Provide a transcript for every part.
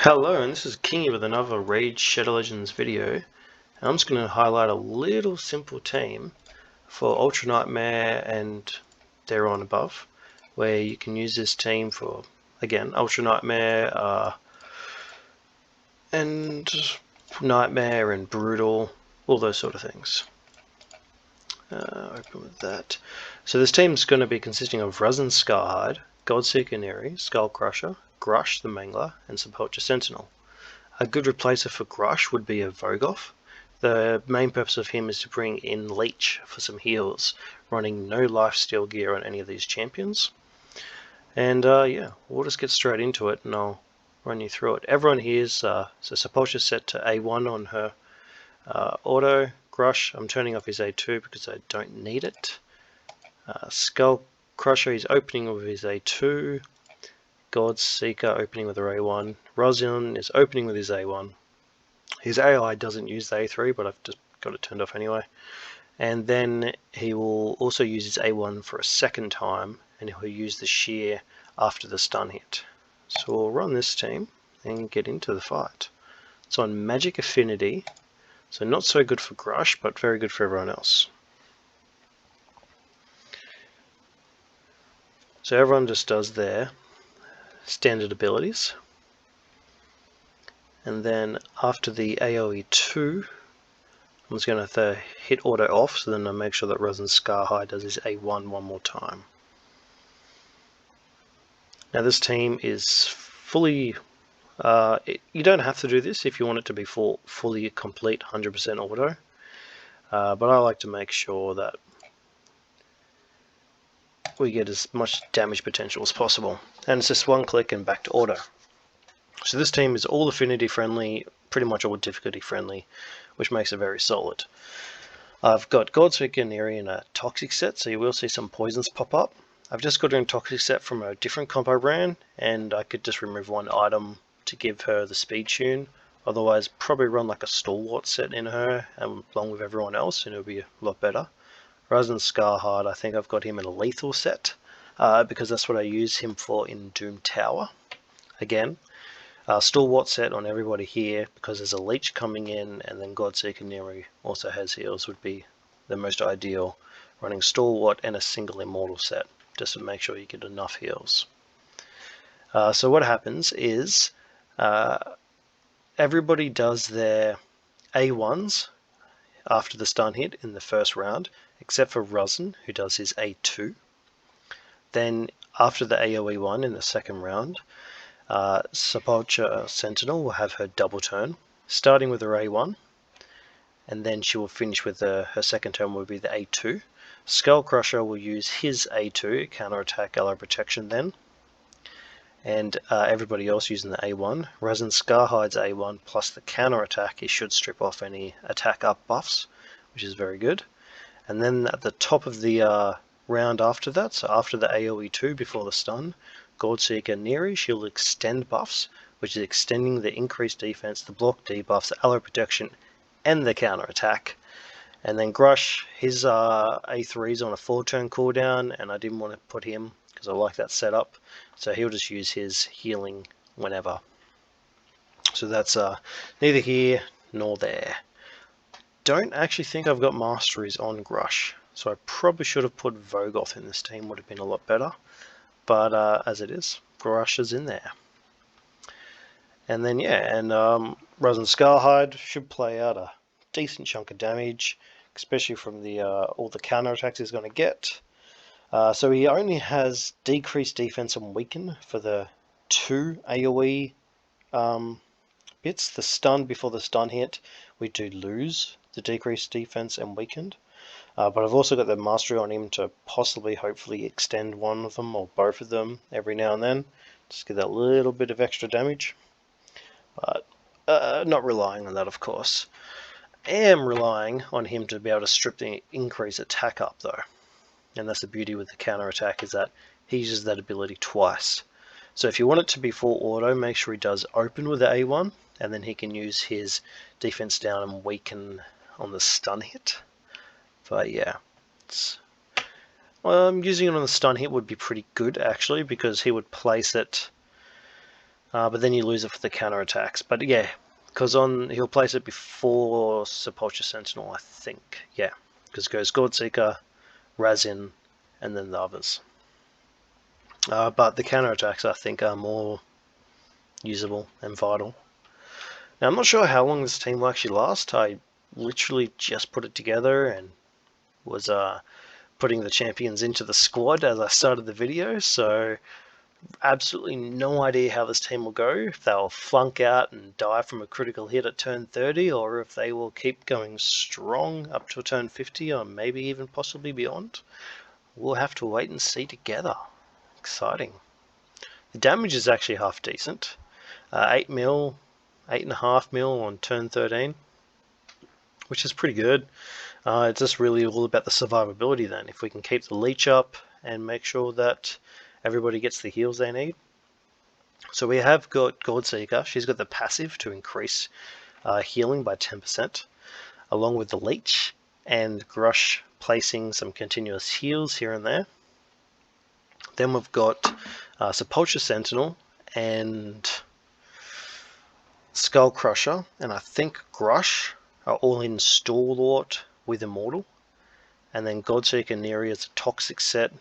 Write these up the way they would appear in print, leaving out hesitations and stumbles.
Hello, and this is Kingy with another Raid Shadow Legends video. And I'm just going to highlight a little simple team for Ultra Nightmare and thereon above, where you can use this team for, again, Ultra Nightmare and Nightmare and Brutal, all those sort of things. Open with that. So this team is going to be consisting of Ruzn Scarhide, Godseeker Neri, Skullcrusher, Grush the Mangler, and Sepulchre Sentinel. A good replacer for Grush would be a Vogoth. The main purpose of him is to bring in Leech for some heals, running no lifesteal gear on any of these champions. And yeah, we'll just get straight into it and I'll run you through it. Everyone here is, so Sepulchre's set to A1 on her auto. Grush, I'm turning off his A2 because I don't need it. Skull Crusher, he's opening with his A2. Godseeker opening with her A1. Ruzn is opening with his A1. His AI doesn't use the A3, but I've just got it turned off anyway. And then he will also use his A1 for a second time, and he'll use the shear after the stun hit. So we'll run this team and get into the fight. It's on Magic Affinity, so not so good for Grush, but very good for everyone else. So everyone just does their standard abilities. And then after the AoE 2, I'm just going to hit auto off, so then I make sure that Ruzn Scarhide does his A1 one more time. Now this team is fully, you don't have to do this if you want it to be fully complete 100% auto, but I like to make sure that we get as much damage potential as possible. And it's just one click and back to auto. So this team is all affinity friendly, pretty much all difficulty friendly, which makes it very solid. I've got Godseeker Neri in a toxic set, so you will see some poisons pop up. I've just got her in toxic set from a different comp I ran, and I could just remove one item to give her the speed tune. Otherwise, probably run like a stalwart set in her, along with everyone else, and it'll be a lot better. Ruzn Scarhide, I think I've got him in a lethal set, because that's what I use him for in Doom Tower. Again, stalwart set on everybody here, because there's a leech coming in, and then Godseeker Neri also has heals, would be the most ideal. Running stalwart and a single immortal set, just to make sure you get enough heals. So what happens is, everybody does their A1s after the stun hit in the first round, except for Ruzn, who does his A2. Then after the AoE 1 in the second round, Sepulchre Sentinel will have her double turn, starting with her A1, and then she will finish with her second turn will be the A2. Skullcrusher will use his A2, counterattack ally protection then, and everybody else using the A1. Ruzn Scarhide's A1 plus the counterattack, he should strip off any attack up buffs, which is very good. And then at the top of the round after that, so after the AoE 2 before the stun, Godseeker Neri, she'll extend buffs, which is extending the increased defense, the block debuffs, the ally protection, and the counterattack. And then Grush, his A3 is on a 4-turn cooldown, and I didn't want to put him because I like that setup, so he'll just use his healing whenever. So that's neither here nor there. Don't actually think I've got masteries on Grush, so I probably should have put Vogoth in this team, would have been a lot better, but as it is, Grush is in there. And then yeah, and Ruzn Scarhide should play out a decent chunk of damage, especially from the all the counterattacks he's going to get. So he only has decreased defense and weaken for the 2 AoE bits. The stun before the stun hit, we do lose the decreased defense and weakened. But I've also got the mastery on him to possibly, hopefully, extend one of them or both of them every now and then. Just get that little bit of extra damage. But not relying on that, of course. I am relying on him to be able to strip the increase attack up, though. And that's the beauty with the counter attack, is that he uses that ability twice. So if you want it to be full auto, make sure he does open with the A1, and then he can use his defense down and weaken on the stun hit. But yeah, using it on the stun hit would be pretty good actually, because he would place it but then you lose it for the counter attacks. But yeah, because he'll place it before Sepulchre Sentinel, I think. Yeah, because it goes Goldseeker, Razin, and then the others. But the counter attacks, I think, are more usable and vital. Now, I'm not sure how long this team will actually last. I literally just put it together and was putting the champions into the squad as I started the video, so absolutely no idea how this team will go, if they'll flunk out and die from a critical hit at turn 30, or if they will keep going strong up to turn 50, or maybe even possibly beyond. We'll have to wait and see together. Exciting. The damage is actually half decent. 8 mil, 8.5 mil on turn 13, which is pretty good. It's just really all about the survivability then. If we can keep the leech up and make sure that everybody gets the heals they need. So we have got Goldseeker. She's got the passive to increase healing by 10%, along with the leech, and Grush placing some continuous heals here and there. Then we've got Sepulchre Sentinel and Skull Crusher, and I think Grush are all in Stalwart with Immortal. And then Godseeker Neri is a toxic set,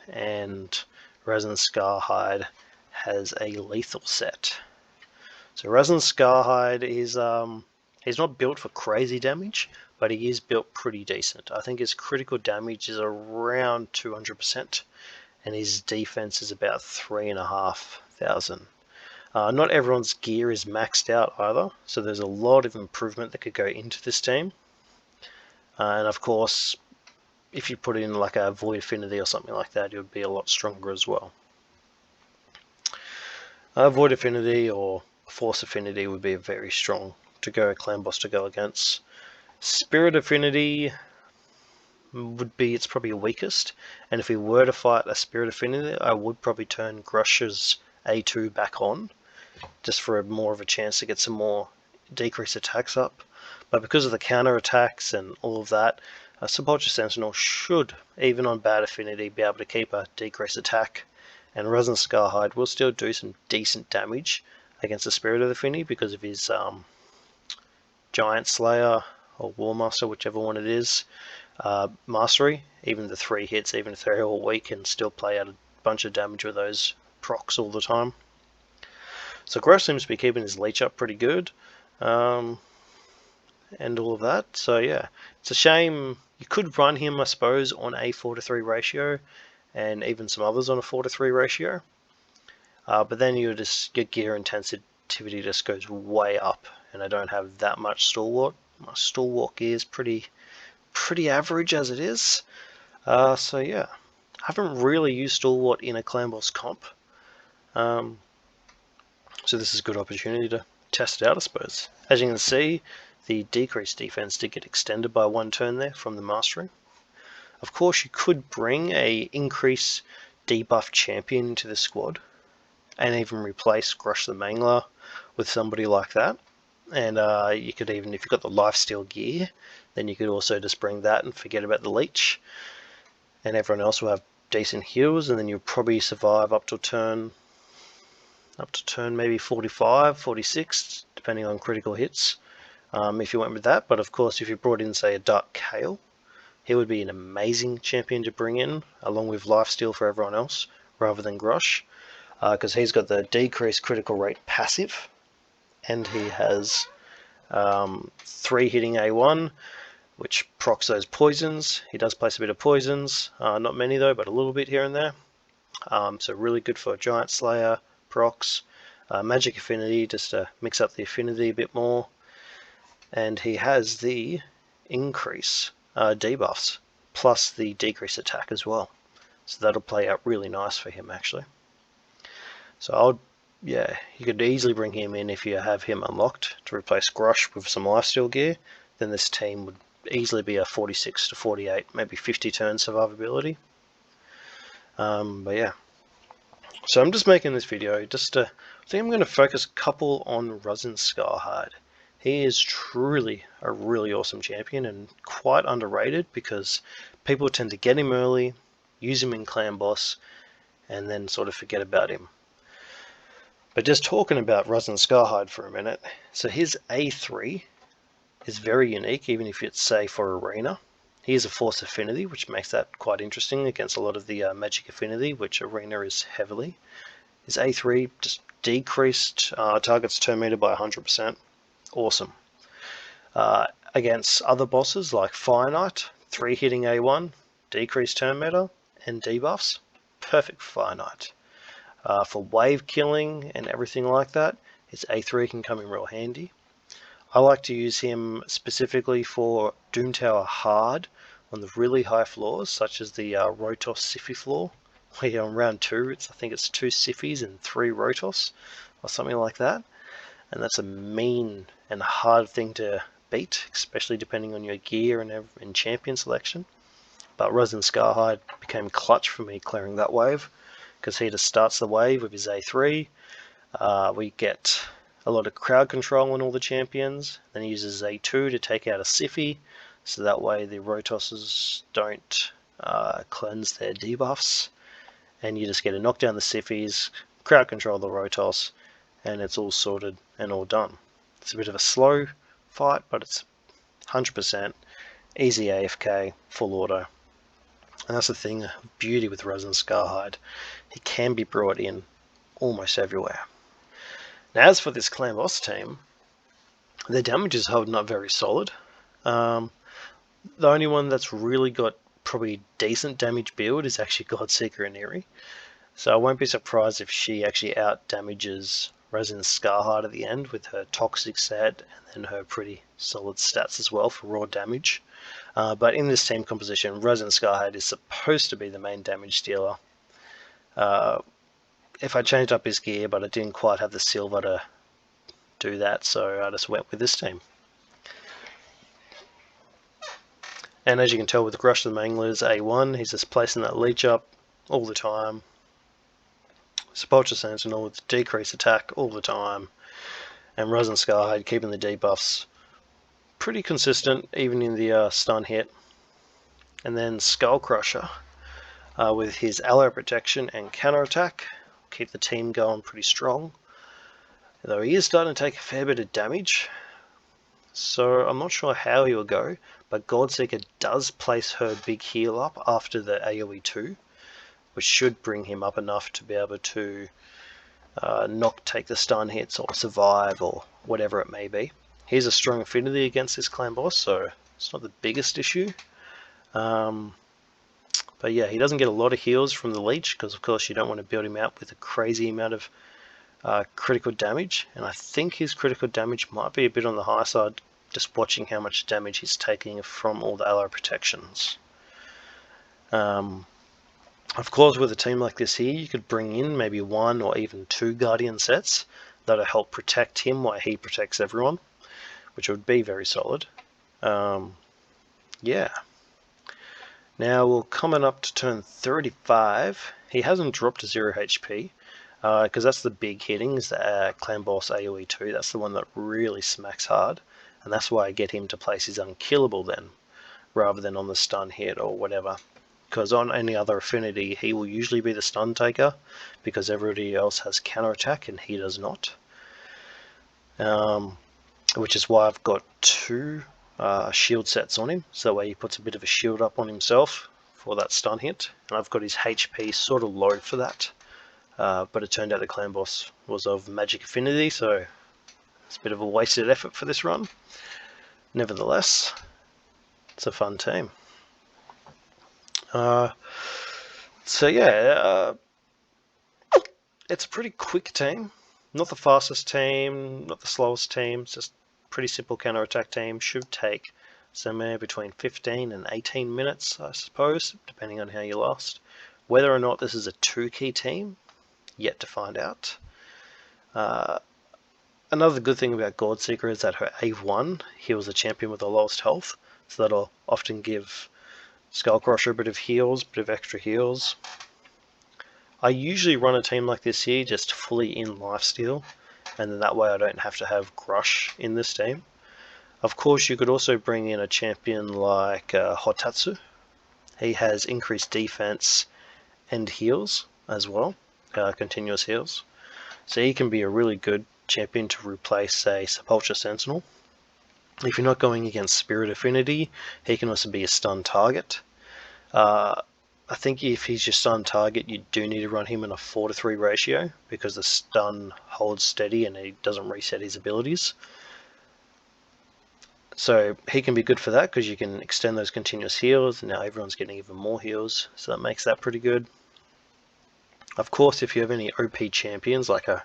and Resin Scarhide has a lethal set. So Resin Scarhide is he's not built for crazy damage, but he is built pretty decent. I think his critical damage is around 200%, and his defense is about 3,500. Not everyone's gear is maxed out either, so there's a lot of improvement that could go into this team. And of course, if you put in like a Void Affinity or something like that, it would be a lot stronger as well. Void Affinity or Force Affinity would be very strong to go clan boss to go against. Spirit Affinity would be its probably weakest, and if we were to fight a Spirit Affinity, I would probably turn Grush's A2 back on, just for more of a chance to get some more decreased attacks up. But because of the counter attacks and all of that, Sepulchre Sentinel should, even on bad affinity, be able to keep a decreased attack, and Resin Scarhide will still do some decent damage against the Spirit of Affinity because of his Giant Slayer or War Master, whichever one it is, mastery. Even the 3 hits, even if they're all weak, can still play out a bunch of damage with those procs all the time. So Gross seems to be keeping his leech up pretty good, and all of that. So yeah, it's a shame. You could run him, I suppose, on a 4:3 ratio, and even some others on a 4:3 ratio. But then your gear intensity just goes way up, and I don't have that much Stalwart. My Stalwart gear is pretty average as it is. So yeah, I haven't really used Stalwart in a clan boss comp. So this is a good opportunity to test it out, I suppose. As you can see, the decreased defense did get extended by 1 turn there from the mastery. Of course, you could bring a increase debuff champion into the squad, and even replace Grush the Mangler with somebody like that. And you could even, if you've got the lifesteal gear, then you could also just bring that and forget about the leech, and everyone else will have decent heals, and then you'll probably survive up to turn maybe 45, 46, depending on critical hits, if you went with that. But of course, if you brought in, say, a Dark Kale, he would be an amazing champion to bring in, along with lifesteal for everyone else, rather than Grush, because he's got the decreased critical rate passive, and he has 3 hitting A1, which procs those poisons. He does place a bit of poisons, not many though, but a little bit here and there. So really good for Giant Slayer procs. Magic Affinity, just to mix up the affinity a bit more. And he has the increase debuffs, plus the decrease attack as well. So that'll play out really nice for him actually. So you could easily bring him in if you have him unlocked to replace Grush with some lifesteal gear. Then this team would easily be a 46 to 48, maybe 50 turn survivability. But yeah, so I'm just making this video just to, I think I'm going to focus a couple on Resin Scarhide. He is truly a really awesome champion and quite underrated because people tend to get him early, use him in clan boss, and then sort of forget about him. But just talking about Ruzn Scarhide for a minute, so his A3 is very unique, even if it's, say, for Arena. He has a Force Affinity, which makes that quite interesting against a lot of the Magic Affinity, which Arena is heavily. His A3 just decreased target's turn meter by 100%. Awesome. Against other bosses like Fire Knight, 3 hitting A1, decreased turn meter, and debuffs. Perfect Fire Knight. For wave killing and everything like that, his A3 can come in real handy. I like to use him specifically for Doom Tower hard on the really high floors, such as the Rotos Siffy floor, where on round 2, I think it's 2 Siffys and 3 Rotos, or something like that. And that's a mean and hard thing to beat, especially depending on your gear and champion selection. But Ruzn Scarhide became clutch for me clearing that wave, because he just starts the wave with his A3. We get a lot of crowd control on all the champions. Then he uses A2 to take out a Siffy, so that way the Rotosses don't cleanse their debuffs. And you just get to knock down the Siffys, crowd control the Rotos, and it's all sorted and all done. It's a bit of a slow fight, but it's 100% easy AFK, full auto. And that's the thing, beauty with Ruzn Scarhide. He can be brought in almost everywhere. Now, as for this clan boss team, their damage is holding up very solid. The only one that's really got probably decent damage build is actually Godseeker Aniri. So I won't be surprised if she actually out damages Ruzn Scarhide at the end with her toxic set and then her pretty solid stats as well for raw damage. But in this team composition, Ruzn Scarhide is supposed to be the main damage dealer. If I changed up his gear, but I didn't quite have the silver to do that, so I just went with this team. And as you can tell with Grush the Mangler's A1, he's just placing that leech up all the time. Sepulchre Sentinel with decreased attack all the time. And Ruzn Scarhide keeping the debuffs pretty consistent, even in the stun hit. And then Skull Crusher with his ally protection and counter attack, keep the team going pretty strong. Though he is starting to take a fair bit of damage, so I'm not sure how he will go, but Godseeker does place her big heal up after the AoE 2, which should bring him up enough to be able to not take the stun hits or survive or whatever it may be. He has a strong affinity against this clan boss, so it's not the biggest issue. But yeah, he doesn't get a lot of heals from the leech, because of course you don't want to build him out with a crazy amount of critical damage, and I think his critical damage might be a bit on the high side, just watching how much damage he's taking from all the ally protections. Of course, with a team like this here, you could bring in maybe 1 or even 2 Guardian sets that'll help protect him while he protects everyone, which would be very solid. Yeah. Now we're coming up to turn 35. He hasn't dropped to 0 HP, because that's the big hitting, is the clan boss AoE 2. That's the one that really smacks hard, and that's why I get him to place his unkillable then, rather than on the stun hit or whatever. Because on any other affinity, he will usually be the stun taker, because everybody else has counter attack and he does not. Which is why I've got 2 shield sets on him, so that way he puts a bit of a shield up on himself for that stun hit, and I've got his HP sort of low for that. But it turned out the clan boss was of magic affinity, so it's a bit of a wasted effort for this run. Nevertheless, it's a fun team. So yeah, it's a pretty quick team. Not the fastest team, not the slowest team, it's just a pretty simple counter-attack team. Should take somewhere between 15 and 18 minutes, I suppose, depending on how you lost. Whether or not this is a 2-key team, yet to find out. Another good thing about Godseeker is that her A1 heals the champion with the lowest health, so that'll often give Skullcrusher a bit of heals, bit of extra heals. I usually run a team like this here just fully in lifesteal, and then that way I don't have to have Grush in this team. Of course, you could also bring in a champion like Hotatsu. He has increased defense and heals as well, continuous heals. So he can be a really good champion to replace, say, Sepulchre Sentinel. If you're not going against Spirit Affinity, he can also be a stun target. I think if he's your stun target, you do need to run him in a 4-to-3 ratio because the stun holds steady and he doesn't reset his abilities. So he can be good for that because you can extend those continuous heals. Now everyone's getting even more heals, so that makes that pretty good. Of course, if you have any OP champions like a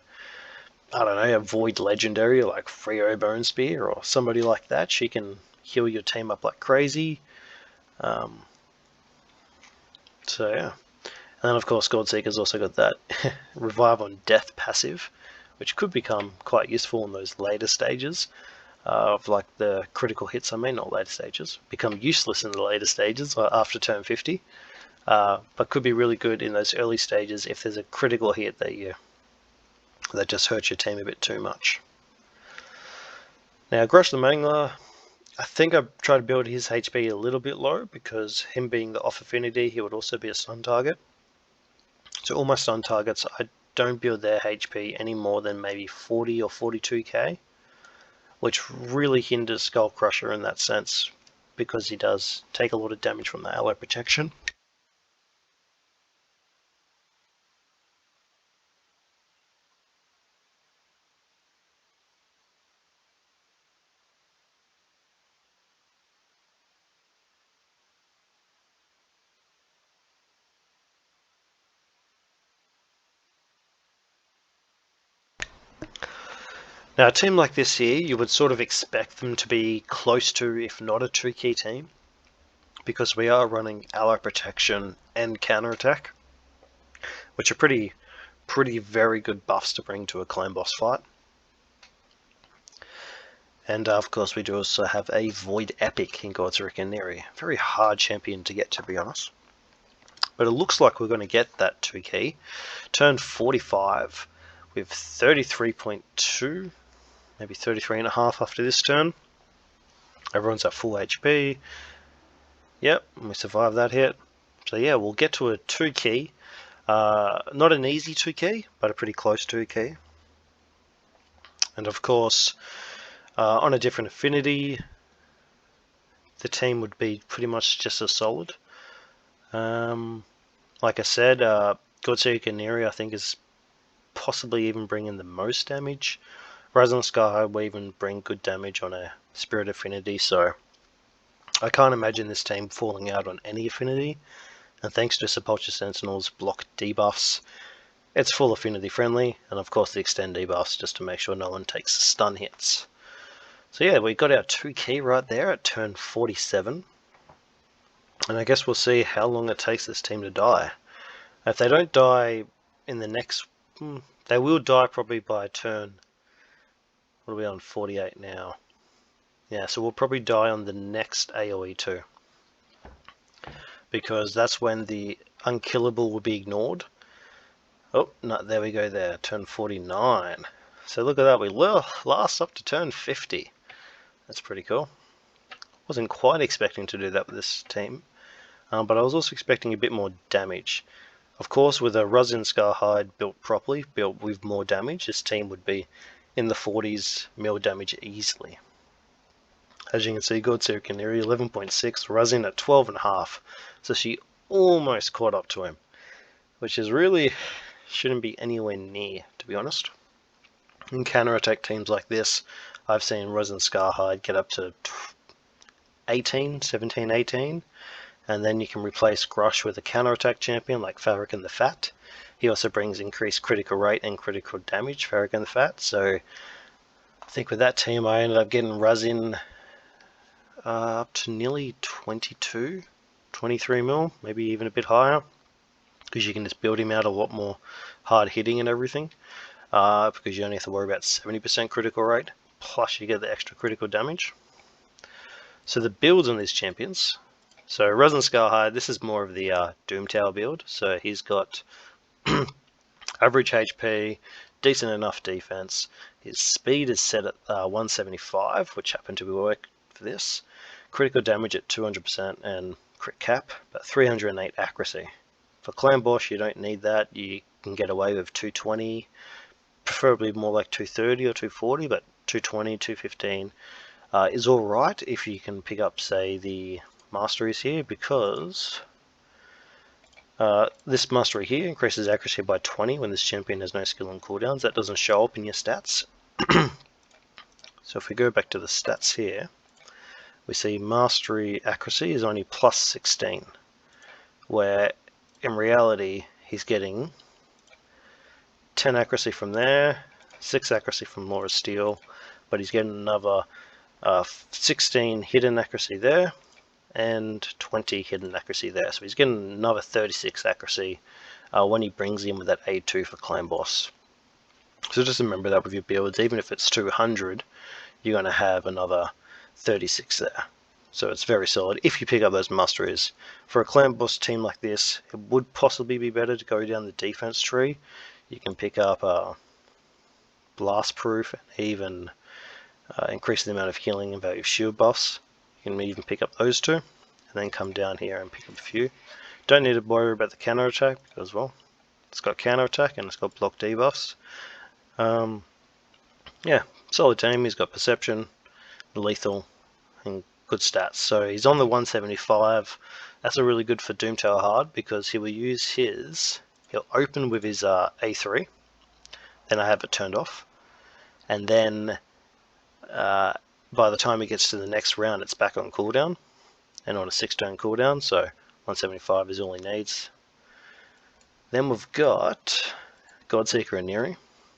Void Legendary like Frio Bone Spear or somebody like that, she can heal your team up like crazy. So yeah. And then of course Godseeker's also got that Revive on Death passive, which could become quite useful in those later stages of like the critical hits. Not later stages, become useless in the later stages after turn 50, but could be really good in those early stages if there's a critical hit that just hurts your team a bit too much. Now Grosh the Mangler, I think I've tried to build his HP a little bit low because him being the off affinity, he would also be a stun target. So all my stun targets, I don't build their HP any more than maybe 40 or 42k, which really hinders Skull Crusher in that sense because he does take a lot of damage from the ally protection. Now a team like this here, you would sort of expect them to be close to, if not a 2-key team, because we are running ally protection and counterattack, which are pretty very good buffs to bring to a clan boss fight. And of course we do also have a Void Epic in Godsrick and Neri. Very hard champion to get, to be honest. But it looks like we're going to get that 2-key. Turn 45 with 33.2, maybe 33.5 after this turn. Everyone's at full HP. Yep, we survived that hit. So yeah, we'll get to a 2-key. Not an easy 2-key, but a pretty close 2-key. And of course, on a different affinity, the team would be pretty much just as solid. Like I said, Godseeker Neri I think is possibly even bringing the most damage. Rise Sky will even bring good damage on a Spirit Affinity, so I can't imagine this team falling out on any affinity. And thanks to Sepulchre Sentinel's block debuffs, it's full affinity friendly, and of course the extend debuffs just to make sure no one takes stun hits. So yeah, we got our 2-key right there at turn 47. And I guess we'll see how long it takes this team to die. If they don't die in the next... they will die probably by turn... What are we on? 48 now. Yeah, so we'll probably die on the next AoE too. Because that's when the unkillable will be ignored. Oh, no, there we go there. Turn 49. So look at that, we last up to turn 50. That's pretty cool. Wasn't quite expecting to do that with this team. But I was also expecting a bit more damage. Of course, with a Ruzin Scarhide built properly, built with more damage, this team would be in the 40s mil damage easily. As you can see, Godseeker Neri 11.6, Ruzin at 12.5, so she almost caught up to him, which is really shouldn't be anywhere near, to be honest. In counterattack teams like this, I've seen Ruzin Scarhide get up to 17, 18, and then you can replace Grosh with a counterattack champion like Farrakhan the Fat. He also brings increased critical rate and critical damage, Farrakhan the Fat. So I think with that team I ended up getting Ruzin up to nearly 22, 23 mil, maybe even a bit higher, because you can just build him out a lot more hard hitting and everything, because you only have to worry about 70% critical rate, plus you get the extra critical damage. So the builds on these champions, so Ruzin Scarhide, this is more of the Doom Tower build, so he's got average HP, decent enough defense, his speed is set at 175, which happened to work for this, critical damage at 200% and crit cap, but 308 accuracy. For Clan Boss you don't need that, you can get away with 220, preferably more like 230 or 240, but 220, 215 is alright if you can pick up, say, the masteries here, because this mastery here increases accuracy by 20 when this champion has no skill on cooldowns. That doesn't show up in your stats. So if we go back to the stats here, we see mastery accuracy is only plus 16, where in reality he's getting 10 accuracy from there, 6 accuracy from Laura's Steel, but he's getting another 16 hidden accuracy there, and 20 hidden accuracy there. So he's getting another 36 accuracy when he brings in with that A2 for Clan Boss. So just remember that with your builds, even if it's 200, you're going to have another 36 there. So it's very solid if you pick up those masteries. For a Clan Boss team like this, it would possibly be better to go down the defense tree. You can pick up Blast Proof and even increase the amount of healing and value of shield buffs. You can even pick up those two, and then come down here and pick up a few. Don't need to worry about the counter attack because, well, it's got counter attack and it's got block debuffs. Yeah, solid team. He's got perception, lethal, and good stats. So he's on the 175. That's a really good for Doom Tower Hard because he will use his. He'll open with his A3. Then I have it turned off, and then by the time he gets to the next round, it's back on cooldown, and on a 6-turn cooldown, so 175 is all he needs. Then we've got Godseeker and Neri.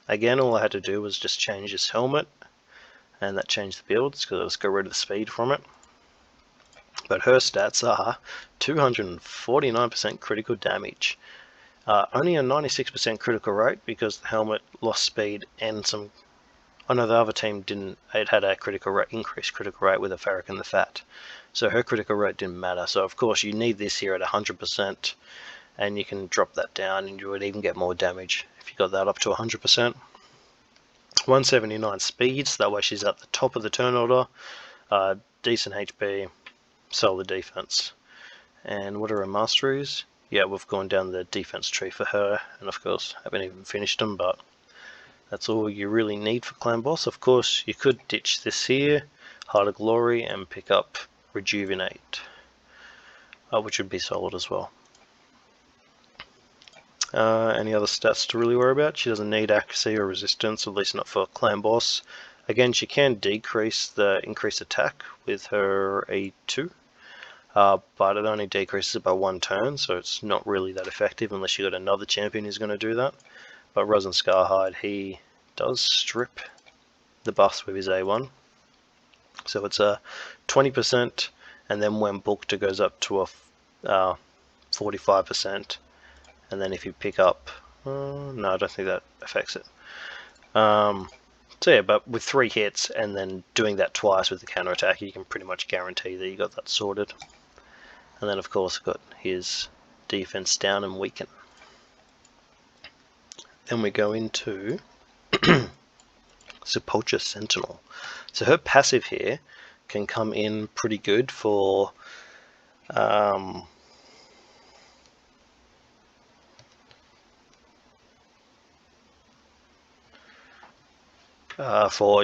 Again, all I had to do was just change his helmet, and that changed the builds, because I just got rid of the speed from it. But her stats are 249% critical damage. Only a 96% critical rate, because the helmet lost speed and some... Oh no, the other team didn't. It had a critical rate, increased critical rate with a Farrak and the Fat. So her critical rate didn't matter. So of course you need this here at 100%, and you can drop that down and you would even get more damage if you got that up to 100%. 179 speed, so that way she's at the top of the turn order. Decent HP, solid defense. And what are her masteries? Yeah, we've gone down the defense tree for her, and of course haven't even finished them, but that's all you really need for Clan Boss. Of course, you could ditch this here, Heart of Glory, and pick up Rejuvenate, which would be solid as well. Any other stats to really worry about? She doesn't need accuracy or resistance, at least not for Clan Boss. Again, she can decrease the increased attack with her A2, but it only decreases it by 1 turn, so it's not really that effective unless you got another champion who's going to do that. But Rosin Scarhide, he does strip the buffs with his A1. So it's a 20%, and then when booked it goes up to a 45%. And then if you pick up... no, I don't think that affects it. So yeah, but with 3 hits and then doing that twice with the counter attack, you can pretty much guarantee that you got that sorted. And then of course got his defense down and weaken. Then we go into Sepulchre Sentinel. So her passive here can come in pretty good for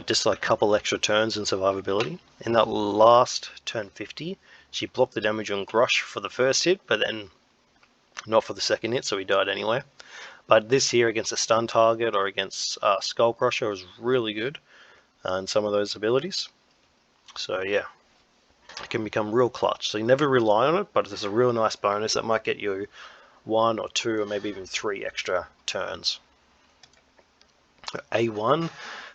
just like a couple extra turns in survivability. In that last turn 50, she blocked the damage on Grush for the first hit, but then not for the second hit, so he died anyway. But this here against a stun target or against Skull Crusher is really good in some of those abilities. So yeah, it can become real clutch. So you never rely on it, but there's a real nice bonus that might get you 1 or 2 or maybe even 3 extra turns. A1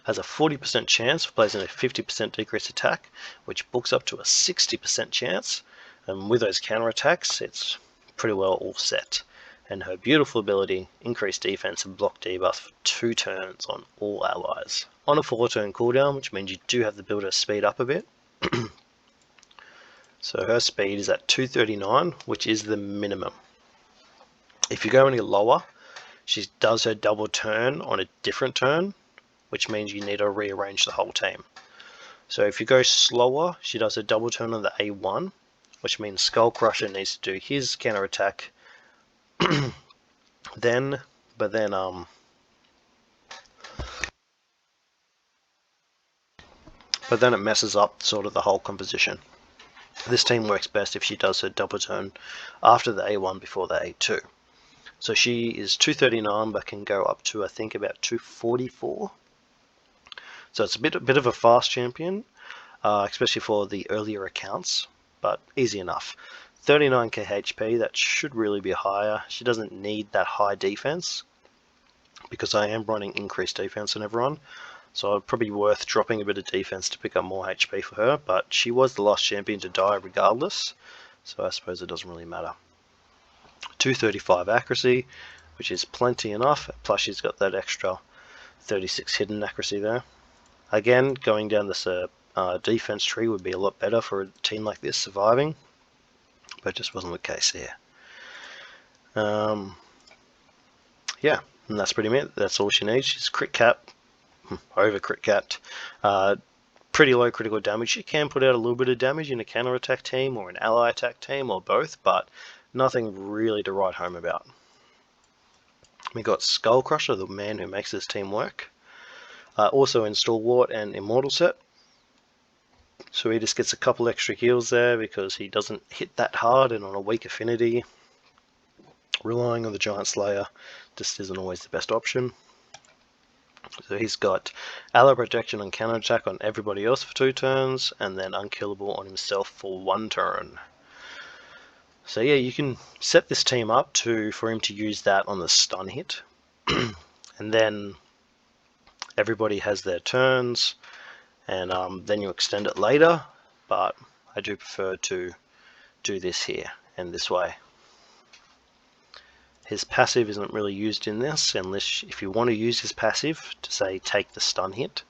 has a 40% chance of placing a 50% decreased attack, which books up to a 60% chance. And with those counterattacks, it's pretty well all set. And her beautiful ability, increased defense and block debuff for 2 turns on all allies. On a 4-turn cooldown, which means you do have the ability to speed up a bit. So her speed is at 239, which is the minimum. If you go any lower, she does her double turn on a different turn, which means you need to rearrange the whole team. So if you go slower, she does a double turn on the A1, which means Skull Crusher needs to do his counter attack but then it messes up sort of the whole composition. This team works best if she does her double turn after the A1 before the A2. So she is 239 but can go up to I think about 244. So it's a bit of a fast champion, especially for the earlier accounts, but easy enough. 39k HP, that should really be higher. She doesn't need that high defense because I am running increased defense on everyone. So it's probably worth dropping a bit of defense to pick up more HP for her, but she was the last champion to die regardless, so I suppose it doesn't really matter. 235 accuracy, which is plenty enough, plus she's got that extra 36 hidden accuracy there. Again, going down this defense tree would be a lot better for a team like this surviving, but it just wasn't the case here. Yeah, and that's pretty much it. That's all she needs. She's crit cap, over crit capped, pretty low critical damage. She can put out a little bit of damage in a counter attack team or an ally attack team or both, but nothing really to write home about. We got Skull Crusher, the man who makes this team work. Also in Stalwart and Immortal set. So he just gets a couple extra heals there because he doesn't hit that hard, and on a weak affinity, relying on the Giant Slayer just isn't always the best option. So he's got ally protection and counter attack on everybody else for 2 turns, and then unkillable on himself for 1 turn. So yeah, you can set this team up for him to use that on the stun hit, and then everybody has their turns, and then you extend it later, but I do prefer to do this here and this way. His passive isn't really used in this, unless if you want to use his passive to say take the stun hit,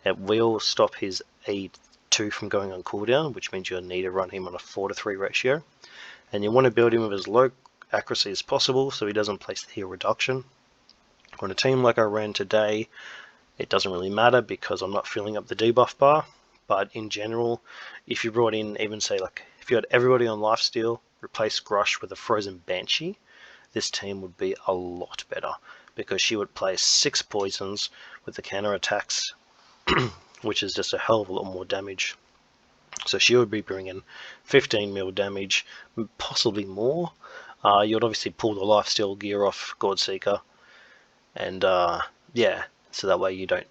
it will stop his A2 from going on cooldown, which means you'll need to run him on a 4:3 ratio, and you want to build him with as low accuracy as possible so he doesn't place the heal reduction. On a team like I ran today, it doesn't really matter because I'm not filling up the debuff bar, but in general, if you brought in even say like if you had everybody on lifesteal, replace Grush with a frozen Banshee, this team would be a lot better because she would place 6 poisons with the counter attacks, which is just a hell of a lot more damage. So she would be bringing 15 mil damage, possibly more. You'd obviously pull the lifesteal gear off Godseeker, and yeah, so that way you don't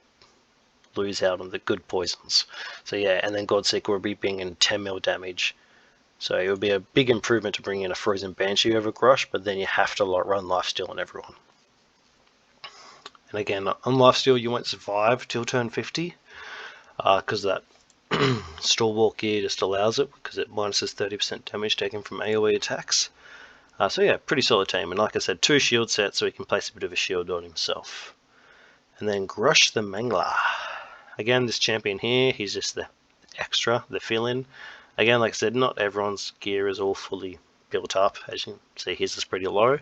lose out on the good poisons. So yeah, and then Godseeker would be bringing 10 mil damage. So it would be a big improvement to bring in a frozen Banshee over Grush, but then you have to run lifesteal on everyone. And again, on lifesteal you won't survive till turn 50, because that Stalwart gear just allows it, because it minuses 30% damage taken from AoE attacks. So yeah, pretty solid team, and like I said, 2 shield sets so he can place a bit of a shield on himself. And then Grush the Mangler. Again, this champion here, he's just the extra, the fill-in. Again, like I said, not everyone's gear is all fully built up. As you can see, his is pretty low.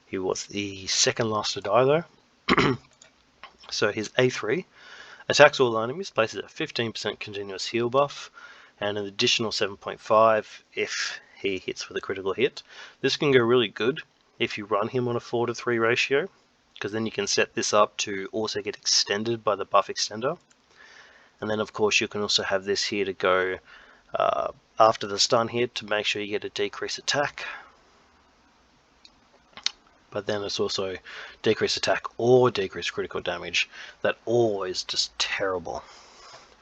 He was the second last to die though. So his A3 attacks all enemies, places a 15% continuous heal buff, and an additional 7.5 if he hits with a critical hit. This can go really good if you run him on a 4:3 ratio, because then you can set this up to also get extended by the buff extender. And then of course you can also have this here to go after the stun hit to make sure you get a decreased attack. But then it's also decreased attack or decreased critical damage. That always just terrible,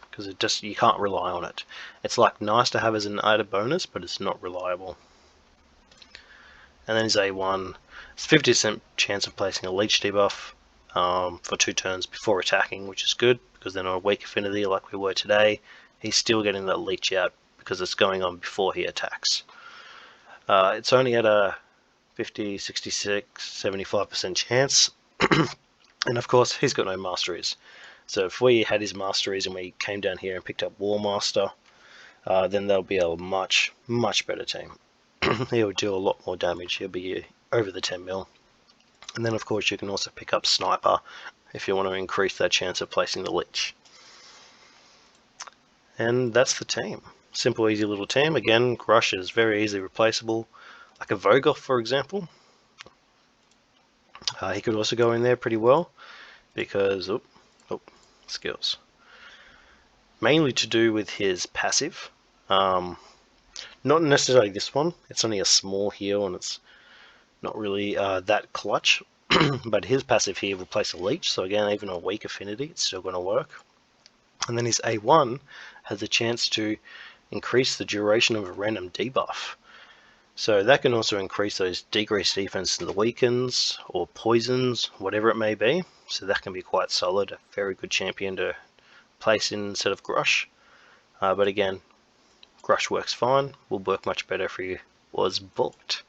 because you can't rely on it. It's like nice to have as an added bonus, but it's not reliable. And then his A1, it's 50% chance of placing a leech debuff for 2 turns before attacking, which is good, because then on a weak affinity like we were today, he's still getting that leech out because it's going on before he attacks. It's only at a 50, 66, 75% chance, and of course he's got no masteries. So if we had his masteries and we came down here and picked up War Master, then that'll be a much better team. He'll do a lot more damage. He'll be over the 10 mil. And then of course you can also pick up Sniper if you want to increase that chance of placing the leech. And that's the team. Simple, easy little team. Again, Grush is very easily replaceable. Like a Vogoth, for example. He could also go in there pretty well because, skills. mainly to do with his passive. Not necessarily this one, it's only a small heal and it's not really that clutch, but his passive here will place a leech, so again, even a weak affinity, it's still going to work. And then his A1 has a chance to increase the duration of a random debuff. So that can also increase those decreased defense to the weakens or poisons, whatever it may be. So that can be quite solid, a very good champion to place in instead of Grush. But again, Grush works fine, will work much better if he was booked.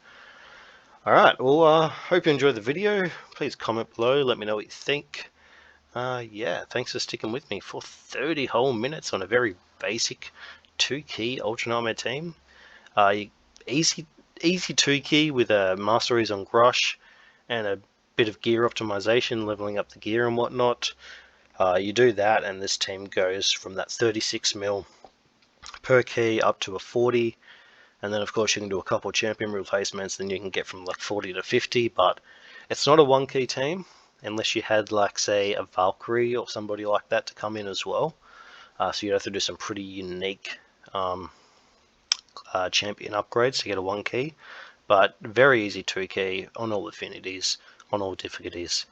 Alright, well, hope you enjoyed the video. Please comment below, let me know what you think. Yeah, thanks for sticking with me for 30 whole minutes on a very basic 2-key Ultra Nightmare team. Easy 2-key with a masteries on Grush and a bit of gear optimization, leveling up the gear and whatnot. You do that and this team goes from that 36 mil per key up to a 40. And then of course you can do a couple of champion replacements, then you can get from like 40 to 50, but it's not a 1-key team unless you had like say a Valkyrie or somebody like that to come in as well. So you'd have to do some pretty unique champion upgrades to get a 1-key, but very easy 2-key on all affinities, on all difficulties,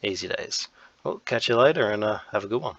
easy days. Well, catch you later and have a good one.